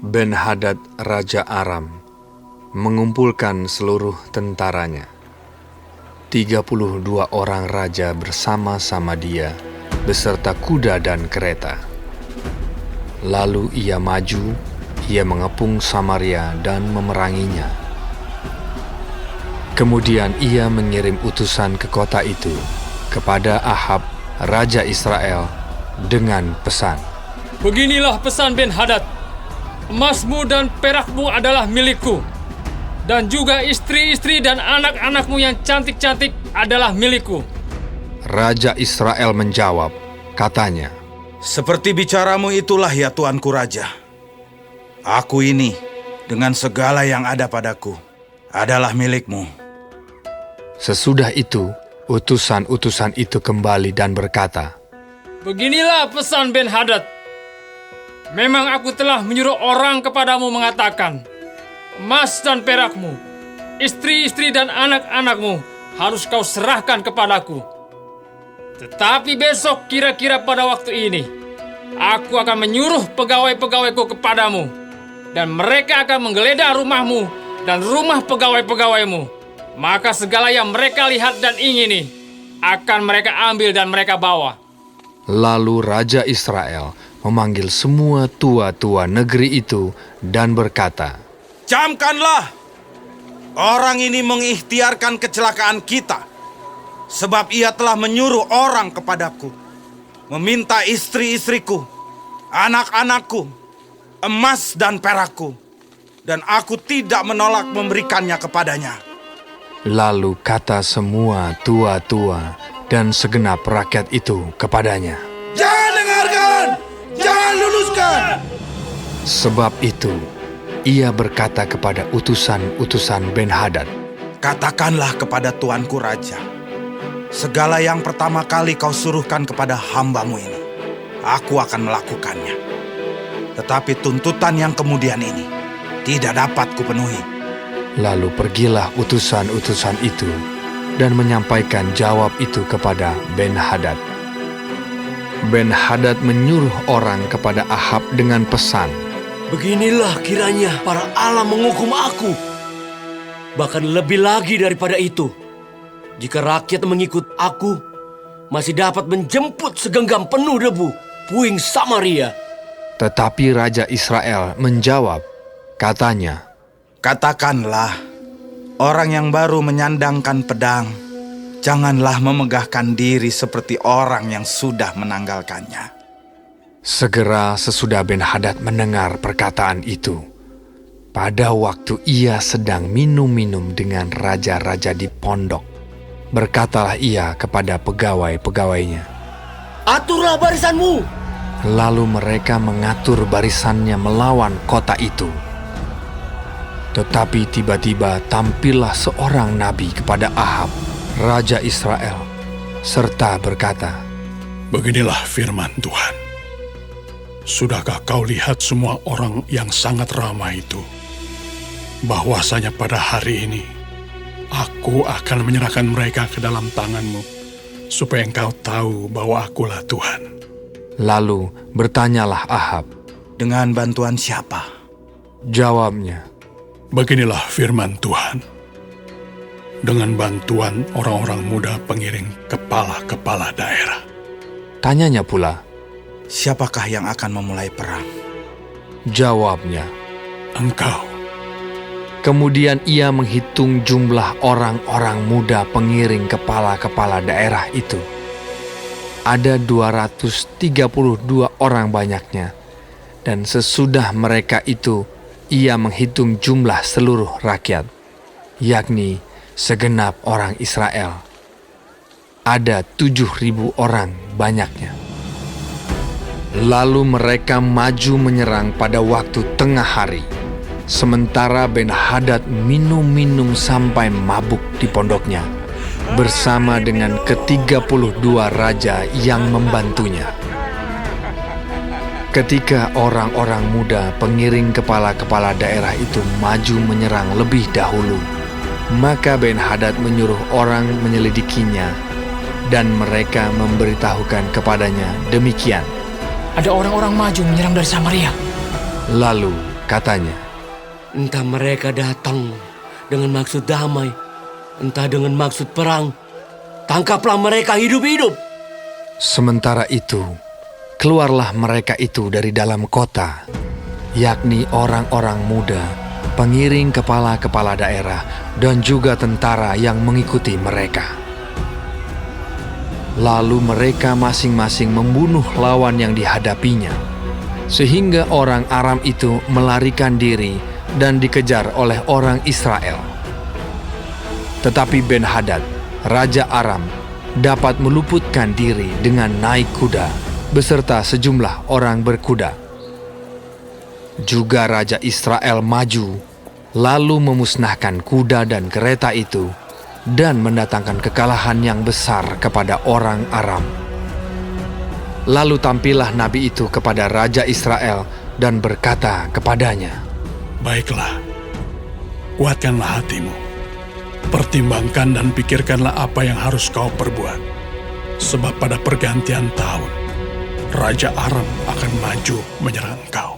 Ben-Hadad Raja Aram mengumpulkan seluruh tentaranya. 32 orang raja bersama-sama dia, beserta kuda dan kereta. Lalu ia maju, ia mengepung Samaria dan memeranginya. Kemudian ia mengirim utusan ke kota itu, kepada Ahab, Raja Israel, dengan pesan. Beginilah pesan Ben-Hadad. Emasmu dan perakmu adalah milikku. Dan juga istri-istri dan anak-anakmu yang cantik-cantik adalah milikku. Raja Israel menjawab, katanya, Seperti bicaramu itulah ya tuanku raja. Aku ini, dengan segala yang ada padaku, adalah milikmu. Sesudah itu, utusan-utusan itu kembali dan berkata, Beginilah pesan Ben-Hadad. Memang aku telah menyuruh orang kepadamu mengatakan, emas dan perakmu, istri-istri dan anak-anakmu harus kau serahkan kepadaku. Tetapi besok kira-kira pada waktu ini, aku akan menyuruh pegawai-pegawaiku kepadamu, dan mereka akan menggeledah rumahmu dan rumah pegawai-pegawaimu. Maka segala yang mereka lihat dan ingini, akan mereka ambil dan mereka bawa. Lalu Raja Israel memanggil semua tua-tua negeri itu dan berkata, Camkanlah! Orang ini mengikhtiarkan kecelakaan kita, sebab ia telah menyuruh orang kepadaku, meminta istri-istriku, anak-anakku, emas dan perakku, dan aku tidak menolak memberikannya kepadanya. Lalu kata semua tua-tua dan segenap rakyat itu kepadanya, Jangan dengarkan! Jangan luluskan! sebab itu ia berkata kepada utusan-utusan Ben-Hadad, Katakanlah kepada tuanku raja, segala yang pertama kali kau suruhkan kepada hambamu ini, aku akan melakukannya. Tetapi tuntutan yang kemudian ini tidak dapat kupenuhi. Lalu pergilah utusan-utusan itu dan menyampaikan jawab itu kepada Ben-Hadad. Ben-Hadad menyuruh orang kepada Ahab dengan pesan, Beginilah kiranya para Allah menghukum aku. Bahkan lebih lagi daripada itu, jika rakyat mengikut aku, masih dapat menjemput segenggam penuh debu puing Samaria. Tetapi Raja Israel menjawab, katanya, Katakanlah, orang yang baru menyandangkan pedang, janganlah memegahkan diri seperti orang yang sudah menanggalkannya. Segera sesudah Ben-Hadad mendengar perkataan itu, pada waktu ia sedang minum-minum dengan raja-raja di pondok, berkatalah ia kepada pegawai-pegawainya, Aturlah barisanmu. lalu mereka mengatur barisannya melawan kota itu. Tetapi tiba-tiba tampillah seorang nabi kepada Ahab, Raja Israel, serta berkata, Beginilah firman Tuhan. Sudahkah kau lihat semua orang yang sangat ramai itu? Bahwasanya pada hari ini, aku akan menyerahkan mereka ke dalam tanganmu, supaya engkau tahu bahwa akulah Tuhan. Lalu bertanyalah Ahab. Dengan bantuan siapa? Jawabnya, Beginilah firman Tuhan. Dengan bantuan orang-orang muda pengiring kepala-kepala daerah. tanyanya pula. Siapakah yang akan memulai perang? Jawabnya, Engkau. kemudian ia menghitung jumlah orang-orang muda pengiring kepala-kepala daerah itu. Ada 232 orang banyaknya, dan sesudah mereka itu, ia menghitung jumlah seluruh rakyat, yakni segenap orang Israel. Ada 7.000 orang banyaknya. Lalu mereka maju menyerang pada waktu tengah hari, sementara Ben-Hadad minum-minum sampai mabuk di pondoknya, bersama dengan ke-32 raja yang membantunya. Ketika orang-orang muda pengiring kepala-kepala daerah itu maju menyerang lebih dahulu, maka Ben-Hadad menyuruh orang menyelidikinya, dan mereka memberitahukan kepadanya demikian. Ada orang-orang maju menyerang dari Samaria. Lalu katanya. Entah mereka datang dengan maksud damai, entah dengan maksud perang. Tangkaplah mereka hidup-hidup. Sementara itu, keluarlah mereka itu dari dalam kota, yakni orang-orang muda, pengiring kepala-kepala daerah, dan juga tentara yang mengikuti mereka. Lalu mereka masing-masing membunuh lawan yang dihadapinya, sehingga orang Aram itu melarikan diri dan dikejar oleh orang Israel. Tetapi Ben-Hadad, Raja Aram, dapat meluputkan diri dengan naik kuda beserta sejumlah orang berkuda. Juga Raja Israel maju, lalu memusnahkan kuda dan kereta itu dan mendatangkan kekalahan yang besar kepada orang Aram. Lalu tampillah nabi itu kepada Raja Israel dan berkata kepadanya, Baiklah, kuatkanlah hatimu. Pertimbangkan dan pikirkanlah apa yang harus kau perbuat. Sebab pada pergantian tahun, Raja Aram akan maju menyerang kau.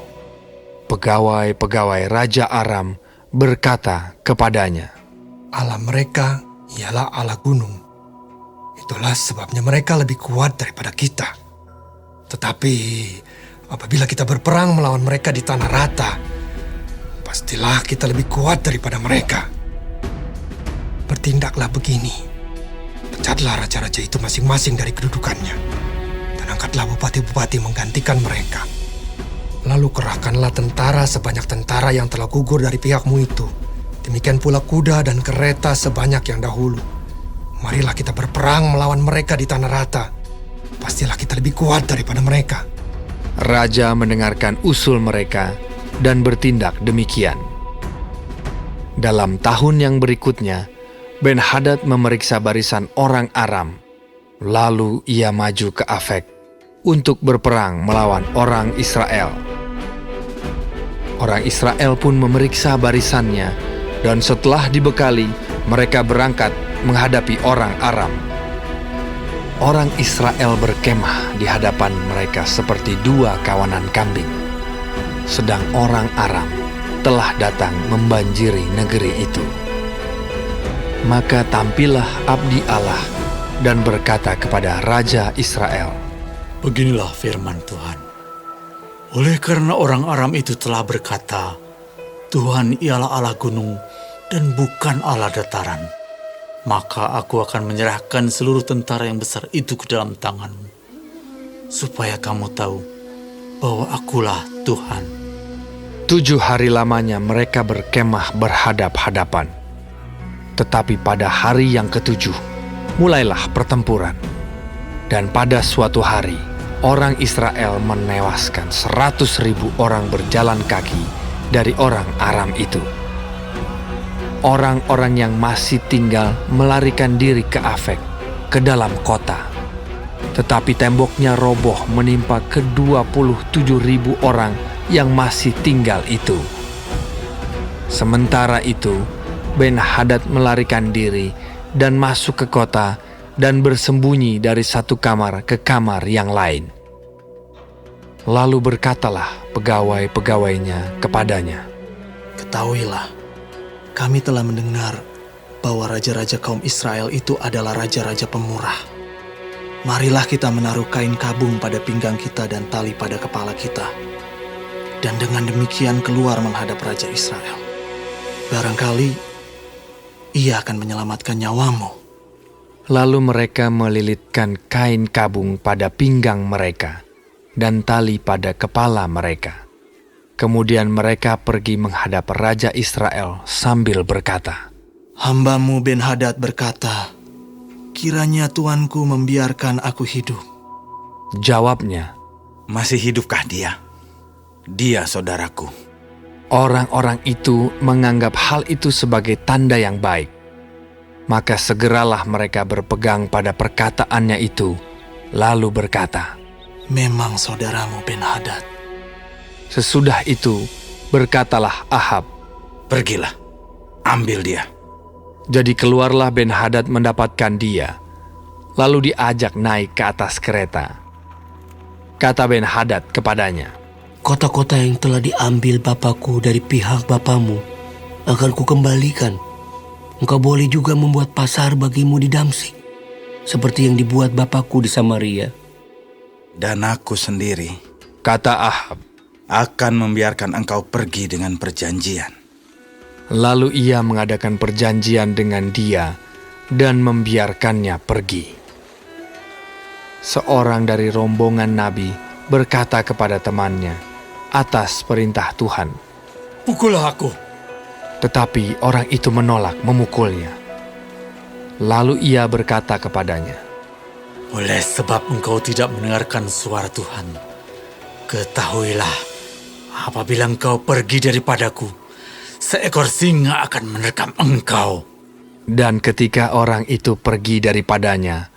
Pegawai-pegawai Raja Aram berkata kepadanya, Allah mereka ialah Allah gunung. Itulah sebabnya mereka lebih kuat daripada kita. Tetapi apabila kita berperang melawan mereka di tanah rata, pastilah kita lebih kuat daripada mereka. Bertindaklah begini. Pecatlah raja-raja itu masing-masing dari kedudukannya, dan angkatlah bupati-bupati menggantikan mereka. Lalu kerahkanlah tentara sebanyak tentara yang telah gugur dari pihakmu itu. Demikian pula kuda dan kereta sebanyak yang dahulu. Marilah kita berperang melawan mereka di tanah rata. Pastilah kita lebih kuat daripada mereka. Raja mendengarkan usul mereka dan bertindak demikian. Dalam tahun yang berikutnya, Ben-Hadad memeriksa barisan orang Aram. Lalu ia maju ke Afek untuk berperang melawan orang Israel. Orang Israel pun memeriksa barisannya, dan setelah dibekali, mereka berangkat menghadapi orang Aram. Orang Israel berkemah di hadapan mereka seperti dua kawanan kambing, sedang orang Aram telah datang membanjiri negeri itu. Maka tampillah abdi Allah dan berkata kepada Raja Israel, Beginilah firman Tuhan. Oleh karena orang Aram itu telah berkata, Tuhan ialah Allah gunung dan bukan Allah dataran, maka aku akan menyerahkan seluruh tentara yang besar itu ke dalam tanganmu, supaya kamu tahu bahwa akulah Tuhan. 7 hari lamanya mereka berkemah berhadap-hadapan. Tetapi pada hari yang ke-7, mulailah pertempuran. Dan pada suatu hari, orang Israel menewaskan 100.000 orang berjalan kaki dari orang Aram itu. Orang-orang yang masih tinggal melarikan diri ke Afek, ke dalam kota. Tetapi temboknya roboh menimpa ke-27.000 orang yang masih tinggal itu. Sementara itu, Ben-Hadad melarikan diri dan masuk ke kota dan bersembunyi dari satu kamar ke kamar yang lain. Lalu berkatalah pegawai-pegawainya kepadanya, Ketahuilah, kami telah mendengar bahwa raja-raja kaum Israel itu adalah raja-raja pemurah. Marilah kita menaruh kain kabung pada pinggang kita dan tali pada kepala kita, dan dengan demikian keluar menghadap Raja Israel. Barangkali ia akan menyelamatkan nyawamu. Lalu mereka melilitkan kain kabung pada pinggang mereka dan tali pada kepala mereka. Kemudian mereka pergi menghadap Raja Israel sambil berkata, Hambamu Ben-Hadad berkata, kiranya tuanku membiarkan aku hidup. Jawabnya, Masih hidupkah dia? Dia saudaraku. orang-orang itu menganggap hal itu sebagai tanda yang baik. Maka segeralah mereka berpegang pada perkataannya itu, lalu berkata, Memang saudaramu Ben-Hadad. Sesudah itu, berkatalah Ahab, Pergilah, ambil dia. Jadi keluarlah Ben-Hadad mendapatkan dia, lalu diajak naik ke atas kereta. Kata Ben-Hadad kepadanya, kota-kota yang telah diambil Bapakku dari pihak Bapamu akan kukembalikan. Engkau boleh juga membuat pasar bagimu di Damsyik, seperti yang dibuat Bapakku di Samaria. Dan aku sendiri, kata Ahab. akan membiarkan engkau pergi dengan perjanjian. Lalu ia mengadakan perjanjian dengan dia dan membiarkannya pergi. Seorang dari rombongan nabi berkata kepada temannya atas perintah Tuhan. Pukullah aku. Tetapi orang itu menolak memukulnya. Lalu ia berkata kepadanya, Oleh sebab engkau tidak mendengarkan suara Tuhan, ketahuilah, apabila engkau pergi daripadaku, seekor singa akan menerkam engkau. Dan ketika orang itu pergi daripadanya,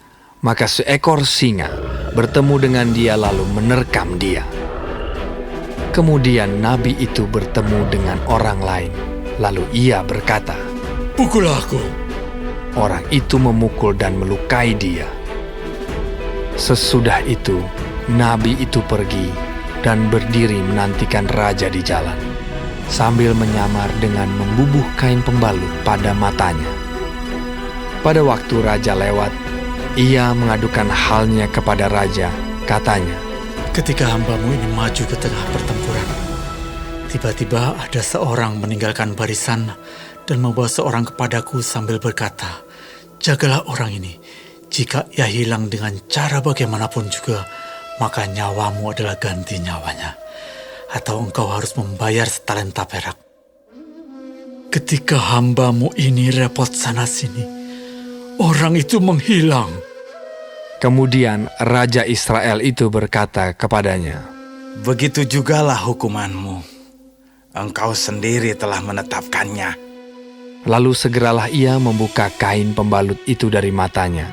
maka seekor singa bertemu dengan dia lalu menerkam dia. Kemudian nabi itu bertemu dengan orang lain, lalu ia berkata, Pukullah aku. Orang itu memukul dan melukai dia. Sesudah itu, nabi itu pergi dan berdiri menantikan raja di jalan, sambil menyamar dengan membubuh kain pembalut pada matanya. Pada waktu raja lewat, ia mengadukan halnya kepada raja, katanya, Ketika hambamu ini maju ke tengah pertempuran, tiba-tiba ada seorang meninggalkan barisan dan membawa seorang kepadaku sambil berkata, Jagalah orang ini, jika ia hilang dengan cara bagaimanapun juga, maka nyawamu adalah ganti nyawanya, atau engkau harus membayar setalenta perak. Ketika hambamu ini repot sana-sini, orang itu menghilang. Kemudian Raja Israel itu berkata kepadanya, Begitu jugalah hukumanmu. Engkau sendiri telah menetapkannya. Lalu segeralah ia membuka kain pembalut itu dari matanya,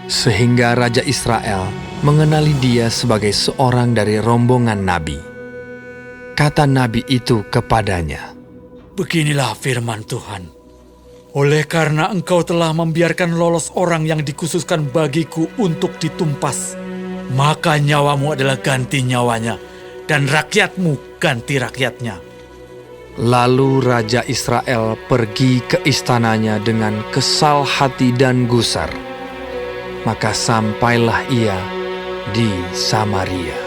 sehingga Raja Israel mengenali dia sebagai seorang dari rombongan nabi. Kata nabi itu kepadanya, Beginilah firman Tuhan. Oleh karena engkau telah membiarkan lolos orang yang dikhususkan bagiku untuk ditumpas, maka nyawamu adalah ganti nyawanya, dan rakyatmu ganti rakyatnya. Lalu Raja Israel pergi ke istananya dengan kesal hati dan gusar. Maka sampailah ia di Samaria.